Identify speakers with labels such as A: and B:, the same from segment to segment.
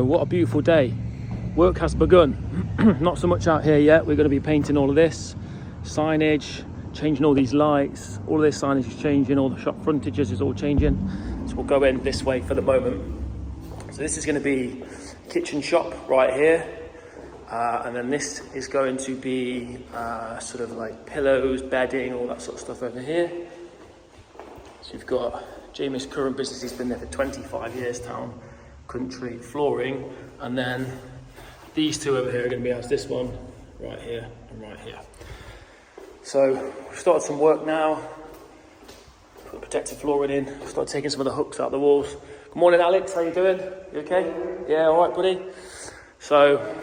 A: What a beautiful day. Work has begun. Not so much out here yet. We're going to be painting all of this signage, changing all these lights. All of this signage is changing, all the shop frontages is all changing. So we'll go in this way for the moment. So this is going to be kitchen shop right here, and then this is going to be sort of like pillows, bedding, all that sort of stuff over here. So you've got Jamie's current business. He's been there for 25 years, Town Country Flooring, and then these two over here are going to be as this one right here and right here. So we've started some work now. Put the protective flooring in. Started taking some of the hooks out of the walls. Good morning, Alex. How you doing? You okay? Yeah, all right, buddy. So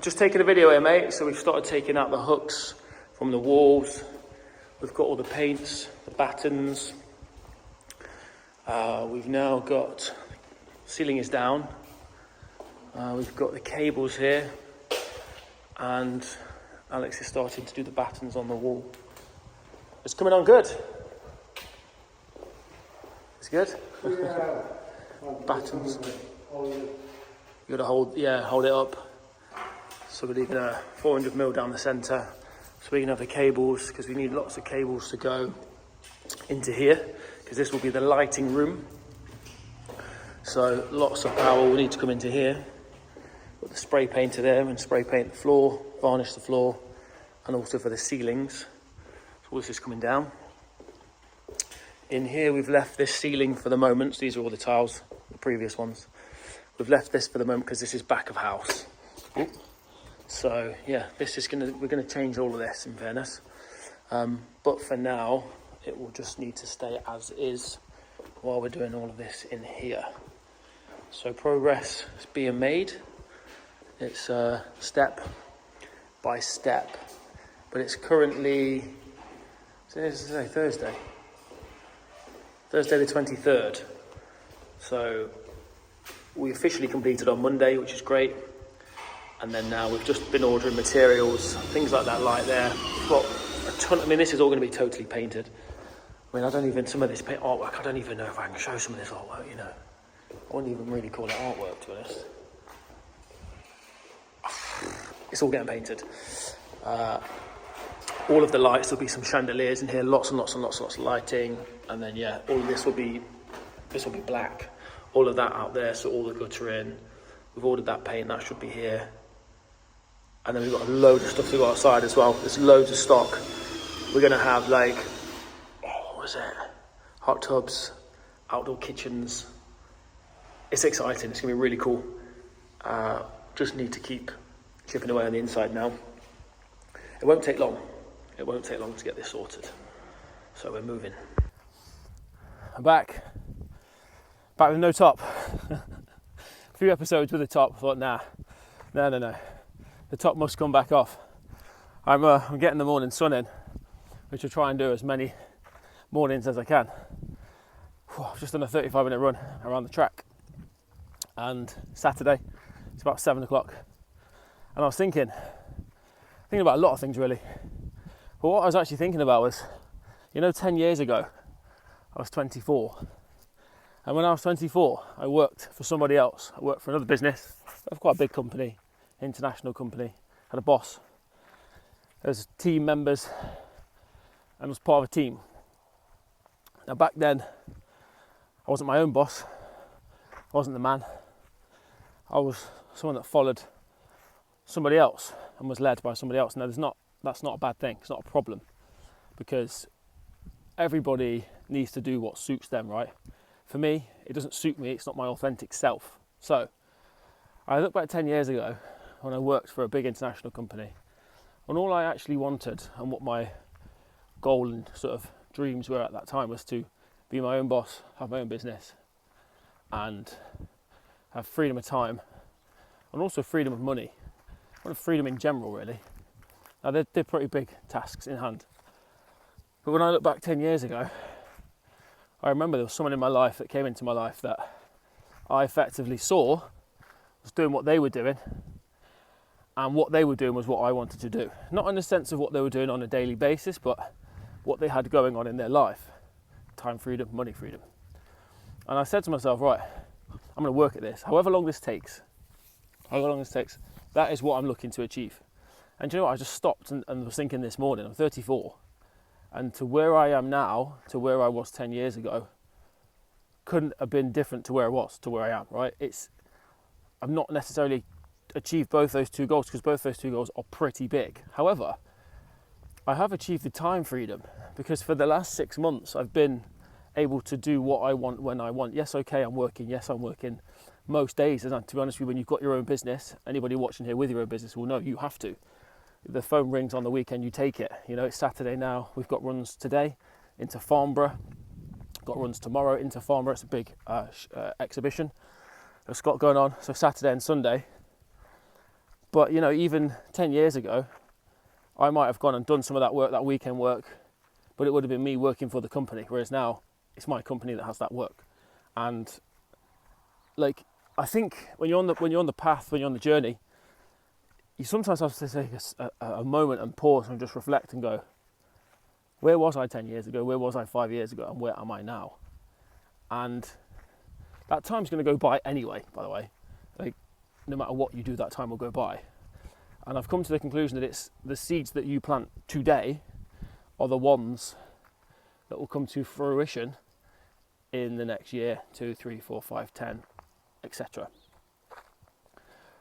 A: just taking a video here, mate. So we've started taking out the hooks from the walls. We've got all the paints, the battens. We've now got ceiling is down. We've got the cables here, and Alex is starting to do the battens on the wall. It's coming on good. It's good.
B: Yeah.
A: Battens. You got to hold it up. So we're leaving a 400mm down the centre, so we can have the cables, because we need lots of cables to go into here, because this will be the lighting room. So lots of power will need to come into here. Put the spray painter there and spray paint the floor, varnish the floor, and also for the ceilings. So all this is coming down. In here we've left this ceiling for the moment. So these are all the tiles, the previous ones. We've left this for the moment because this is back of house. Ooh. So yeah, we're gonna change all of this, in fairness. But for now, it will just need to stay as is while we're doing all of this in here. So progress is being made. It's step by step, but it's currently Thursday the 23rd. So we officially completed on Monday, which is great. And then now we've just been ordering materials, things like that light there. We've got a ton. I mean, this is all going to be totally painted. I mean, some of this paint artwork, I don't even know if I can show some of this artwork, you know. I wouldn't even really call it artwork, to be honest. It's all getting painted. All of the lights, there'll be some chandeliers in here, lots and lots of lighting. And then, yeah, all of this will be black. All of that out there, so all the gutter in. We've ordered that paint, that should be here. And then we've got a load of stuff to go outside as well. There's loads of stock. We're going to have hot tubs, outdoor kitchens. It's exciting. It's going to be really cool. Just need to keep chipping away on the inside now. It won't take long. It won't take long to get this sorted. So we're moving. I'm back with no top. A few episodes with the top. I thought, no. The top must come back off. I'm getting the morning sun in, which I'll try and do as many mornings as I can. I've just done a 35-minute run around the track, and Saturday it's about 7 o'clock, and I was thinking about a lot of things really, but what I was actually thinking about was, 10 years ago I was 24, and when I was 24 I worked for somebody else. I worked for another business, quite a big company, international company, had a boss, there was team members, and was part of a team. Now back then, I wasn't my own boss, I wasn't the man, I was someone that followed somebody else and was led by somebody else. Now that's not a bad thing, it's not a problem, because everybody needs to do what suits them, right? For me, it doesn't suit me, it's not my authentic self. So, I look back 10 years ago when I worked for a big international company, and all I actually wanted and what my goal and sort of dreams were at that time was to be my own boss, have my own business, and have freedom of time, and also freedom of money. I wanted freedom in general, really. Now, they're pretty big tasks in hand. But when I look back 10 years ago, I remember there was someone in my life that came into my life that I effectively saw was doing what they were doing, and what they were doing was what I wanted to do. Not in the sense of what they were doing on a daily basis, but what they had going on in their life. Time freedom, money freedom. And I said to myself, right, I'm going to work at this, however long this takes. How long this takes. That is what I'm looking to achieve. And do you know what? I just stopped and was thinking this morning, I'm 34, and to where I am now, to where I was 10 years ago, couldn't have been different to where I was, to where I am, right? I've not necessarily achieved both those two goals because both those two goals are pretty big. However, I have achieved the time freedom because for the last 6 months, I've been able to do what I want when I want. Yes, okay, I'm working. Yes, I'm working most days. And to be honest with you, when you've got your own business, anybody watching here with your own business will know you have to. The phone rings on the weekend, you take it. You know, it's Saturday now. We've got runs today into Farnborough. Got runs tomorrow into Farnborough. It's a big exhibition that's got going on. So Saturday and Sunday. But, you know, even 10 years ago, I might have gone and done some of that work, that weekend work, but it would have been me working for the company. Whereas now, it's my company that has that work. And like, I think when you're on the path, when you're on the journey, you sometimes have to take a moment and pause and just reflect and go, where was I 10 years ago? Where was I 5 years ago? And where am I now? And that time's going to go by anyway, by the way. Like, no matter what you do, that time will go by. And I've come to the conclusion that it's the seeds that you plant today are the ones that will come to fruition in the next year, 2, 3, 4, 5, 10, etc.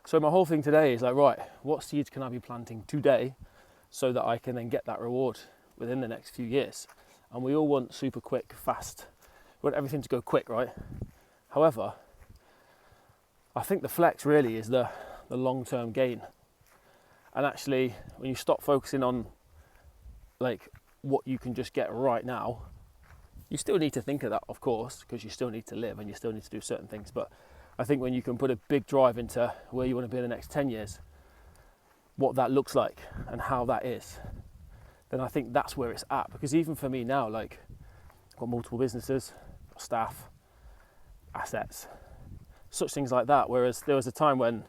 A: So my whole thing today is like, right, what seeds can I be planting today so that I can then get that reward within the next few years? And we all want super quick, fast. We want everything to go quick, right? However, I think the flex really is the long-term gain. And actually, when you stop focusing on like what you can just get right now, you still need to think of that, of course, because you still need to live and you still need to do certain things. But I think when you can put a big drive into where you want to be in the next 10 years, what that looks like and how that is, then I think that's where it's at. Because even for me now, like, I've got multiple businesses, staff, assets, such things like that. Whereas there was a time when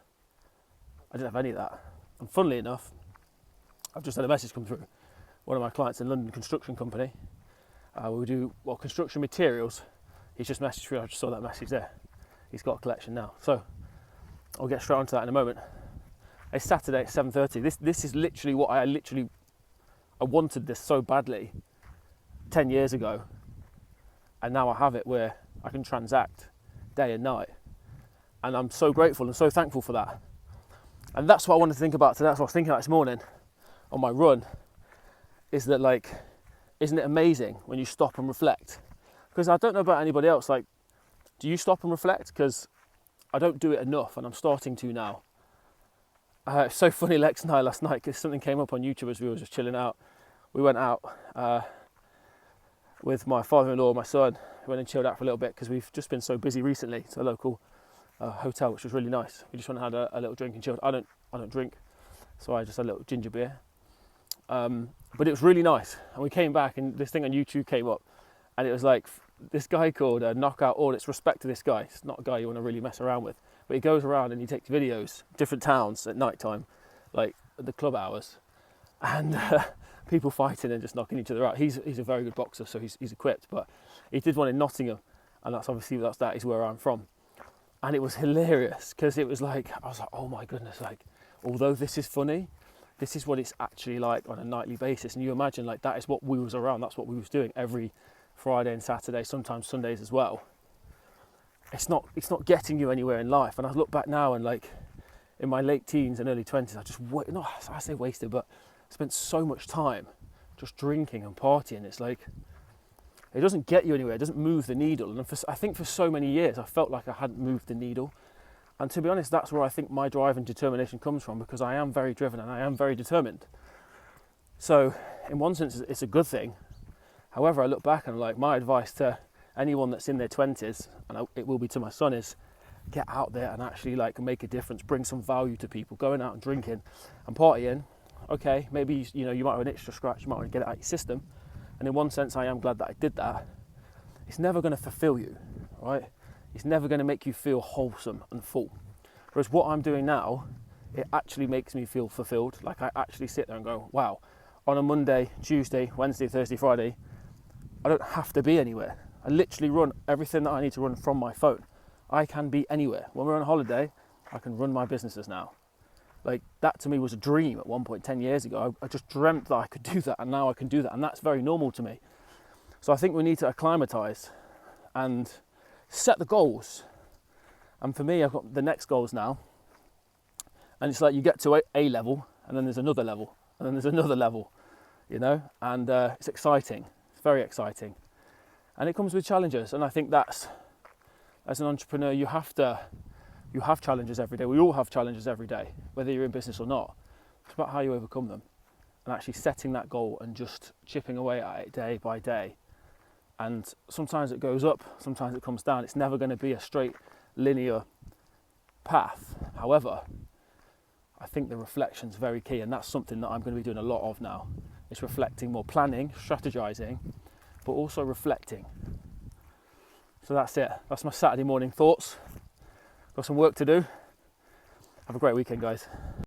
A: I didn't have any of that. And funnily enough, I've just had a message come through. One of my clients in London, construction company, we do construction materials. He's just messaged me. I just saw that message there. He's got a collection now, so I'll get straight onto that in a moment. It's Saturday at 7:30. This is literally what I wanted this so badly 10 years ago, and now I have it where I can transact day and night, and I'm so grateful and so thankful for that. And that's what I wanted to think about today. That's what I was thinking about this morning on my run. Is that, like, isn't it amazing when you stop and reflect? Because I don't know about anybody else, like, do you stop and reflect? Because I don't do it enough, and I'm starting to now. It's so funny, Lex and I last night, because something came up on YouTube as we were just chilling out. We went out with my father-in-law and my son. We went and chilled out for a little bit because we've just been so busy recently. It's a local hotel, which was really nice. We just went and had a little drink and chilled. I don't drink, so I just had a little ginger beer. But it was really nice. And we came back and this thing on YouTube came up, and it was like this guy called Knockout Audits. Respect to this guy. It's not a guy you want to really mess around with, but he goes around and he takes videos, different towns at night time, like at the club hours, and people fighting and just knocking each other out. He's a very good boxer, so he's equipped. But he did one in Nottingham, and that is where I'm from. And it was hilarious because it was like, I was like, oh my goodness, like, although this is funny, this is what it's actually like on a nightly basis. And you imagine, like, that is what we was around, that's what we was doing every Friday and Saturday, sometimes Sundays as well. It's not getting you anywhere in life. And I look back now and, like, in my late teens and early 20s, I say wasted, but I spent so much time just drinking and partying. It's like, it doesn't get you anywhere, it doesn't move the needle. And I think for so many years, I felt like I hadn't moved the needle. And to be honest, that's where I think my drive and determination comes from, because I am very driven and I am very determined. So in one sense, it's a good thing. However, I look back and, like, my advice to anyone that's in their 20s, and it will be to my son, is get out there and actually, like, make a difference, bring some value to people. Going out and drinking and partying, okay, maybe you might have an itch to scratch, you might want to get it out of your system. And in one sense, I am glad that I did that. It's never going to fulfill you, right? It's never going to make you feel wholesome and full. Whereas what I'm doing now, it actually makes me feel fulfilled. Like, I actually sit there and go, wow, on a Monday, Tuesday, Wednesday, Thursday, Friday, I don't have to be anywhere. I literally run everything that I need to run from my phone. I can be anywhere. When we're on holiday, I can run my businesses now. Like, that to me was a dream at one point 10 years ago. I just dreamt that I could do that, and now I can do that, and that's very normal to me. So I think we need to acclimatise and set the goals. And for me, I've got the next goals now, and it's like you get to a level, and then there's another level, and then there's another level, you know, and it's exciting. It's very exciting, and it comes with challenges. And I think that's, as an entrepreneur, you have challenges every day. We all have challenges every day, whether you're in business or not. It's about how you overcome them, and actually setting that goal and just chipping away at it day by day. And sometimes it goes up, sometimes it comes down. It's never going to be a straight linear path. However, I think the reflection's very key, and that's something that I'm going to be doing a lot of now. It's reflecting, more planning, strategizing, but also reflecting. So that's it. That's my Saturday morning thoughts. Got some work to do. Have a great weekend, guys.